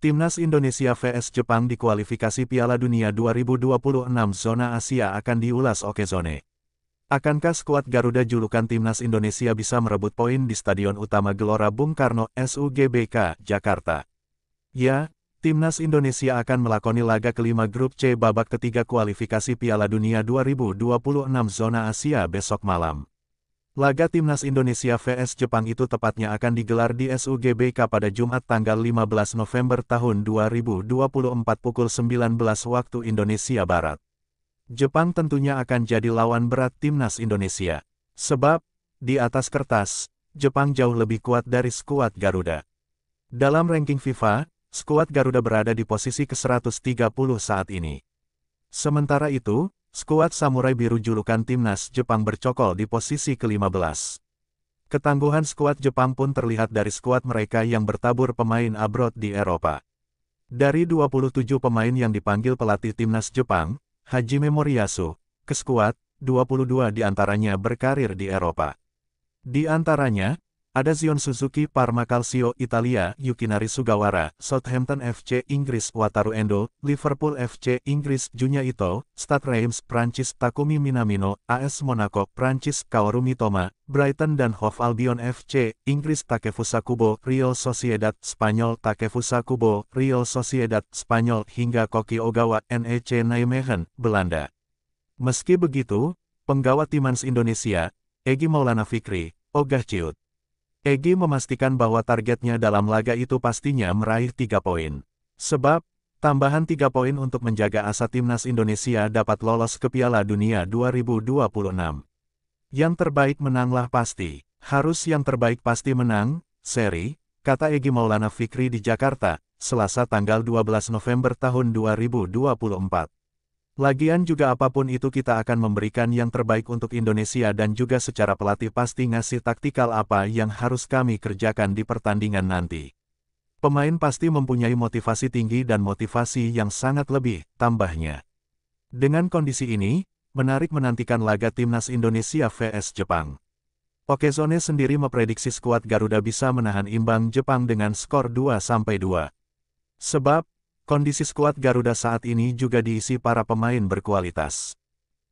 Timnas Indonesia vs Jepang di kualifikasi Piala Dunia 2026 zona Asia akan diulas Okezone. Akankah skuad Garuda julukan Timnas Indonesia bisa merebut poin di Stadion Utama Gelora Bung Karno, SUGBK, Jakarta? Ya, Timnas Indonesia akan melakoni laga kelima Grup C babak ketiga kualifikasi Piala Dunia 2026 zona Asia besok malam. Laga Timnas Indonesia vs Jepang itu tepatnya akan digelar di SUGBK pada Jumat tanggal 15 November tahun 2024 pukul 19 waktu Indonesia Barat. Jepang tentunya akan jadi lawan berat Timnas Indonesia. Sebab, di atas kertas, Jepang jauh lebih kuat dari skuad Garuda. Dalam ranking FIFA, skuad Garuda berada di posisi ke-130 saat ini. Sementara itu, skuad Samurai Biru julukan Timnas Jepang bercokol di posisi ke-15. Ketangguhan skuad Jepang pun terlihat dari skuad mereka yang bertabur pemain abroad di Eropa. Dari 27 pemain yang dipanggil pelatih Timnas Jepang, Hajime Moriyasu, ke skuad, 22 diantaranya berkarir di Eropa. Di antaranya, ada Zion Suzuki Parma Calcio Italia, Yukinari Sugawara, Southampton FC Inggris Wataru Endo, Liverpool FC Inggris Junya Ito, Stade Reims Prancis Takumi Minamino, AS Monaco Prancis Kaoru Mitoma, Brighton dan Hove Albion FC Inggris Takefusa Kubo, Real Sociedad Spanyol Takefusa Kubo, Real Sociedad Spanyol hingga Koki Ogawa NEC Nijmegen, Belanda. Meski begitu, penggawa Timnas Indonesia, Egy Maulana Fikri, ogah ciut. Egy memastikan bahwa targetnya dalam laga itu pastinya meraih 3 poin. Sebab, tambahan 3 poin untuk menjaga asa Timnas Indonesia dapat lolos ke Piala Dunia 2026. Yang terbaik menanglah pasti. Harus yang terbaik pasti menang, seri, kata Egy Maulana Fikri di Jakarta, Selasa tanggal 12 November tahun 2024. Lagian juga apapun itu kita akan memberikan yang terbaik untuk Indonesia dan juga secara pelatih pasti ngasih taktikal apa yang harus kami kerjakan di pertandingan nanti. Pemain pasti mempunyai motivasi tinggi dan motivasi yang sangat lebih, tambahnya. Dengan kondisi ini, menarik menantikan laga Timnas Indonesia vs Jepang. Okezone sendiri memprediksi skuad Garuda bisa menahan imbang Jepang dengan skor 2-2. Sebab, kondisi skuad Garuda saat ini juga diisi para pemain berkualitas.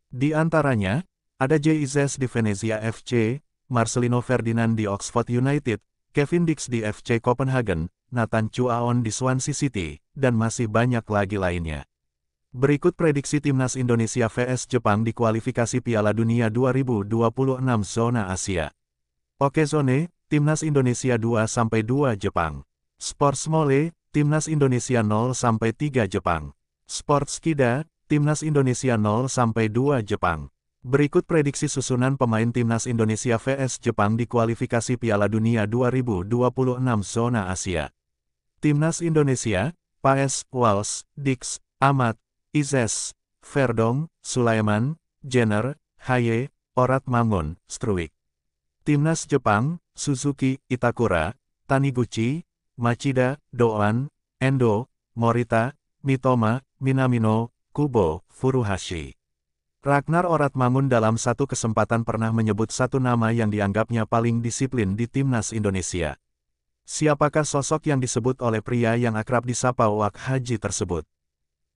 Di antaranya, ada Jay Izes di Venezia FC, Marcelino Ferdinand di Oxford United, Kevin Dix di FC Copenhagen, Nathan Chuaon di Swansea City, dan masih banyak lagi lainnya. Berikut prediksi Timnas Indonesia vs Jepang di kualifikasi Piala Dunia 2026 zona Asia. Okezone, Timnas Indonesia 2-2 Jepang. Sportsmole, Timnas Indonesia 0-3 Jepang. Sportskida, Timnas Indonesia 0-2 Jepang. Berikut prediksi susunan pemain Timnas Indonesia vs Jepang di kualifikasi Piala Dunia 2026 zona Asia. Timnas Indonesia, Paes, Wals, Dix, Ahmad, Izes, Verdong, Sulaiman, Jenner, Haye, Orat Mangun, Struik. Timnas Jepang, Suzuki, Itakura, Taniguchi, Machida, Doan, Endo, Morita, Mitoma, Minamino, Kubo, Furuhashi. Ragnar Oratmangun dalam satu kesempatan pernah menyebut satu nama yang dianggapnya paling disiplin di Timnas Indonesia. Siapakah sosok yang disebut oleh pria yang akrab disapa Wak Haji tersebut?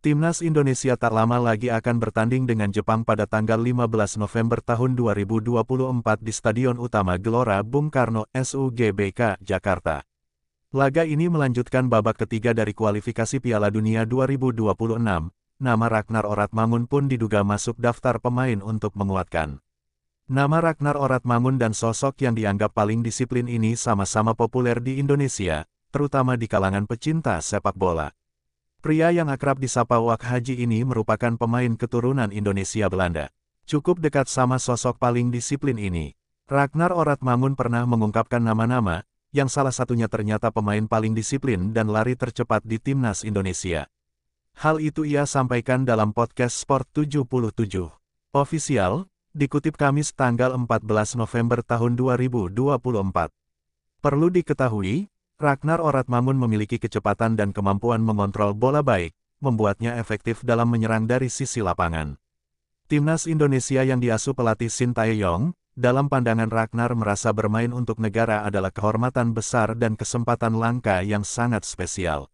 Timnas Indonesia tak lama lagi akan bertanding dengan Jepang pada tanggal 15 November tahun 2024 di Stadion Utama Gelora Bung Karno, SUGBK, Jakarta. Laga ini melanjutkan babak ketiga dari kualifikasi Piala Dunia 2026. Nama Ragnar Oratmangun pun diduga masuk daftar pemain untuk menguatkan. Nama Ragnar Oratmangun dan sosok yang dianggap paling disiplin ini sama-sama populer di Indonesia, terutama di kalangan pecinta sepak bola. Pria yang akrab disapa Wak Haji ini merupakan pemain keturunan Indonesia Belanda. Cukup dekat sama sosok paling disiplin ini. Ragnar Oratmangun pernah mengungkapkan nama-nama, yang salah satunya ternyata pemain paling disiplin dan lari tercepat di Timnas Indonesia. Hal itu ia sampaikan dalam podcast Sport 77 Official, dikutip Kamis tanggal 14 November tahun 2024. Perlu diketahui, Ragnar Oratmangun memiliki kecepatan dan kemampuan mengontrol bola baik, membuatnya efektif dalam menyerang dari sisi lapangan. Timnas Indonesia yang diasuh pelatih Shin Tae-yong, dalam pandangan Ragnar merasa bermain untuk negara adalah kehormatan besar dan kesempatan langka yang sangat spesial.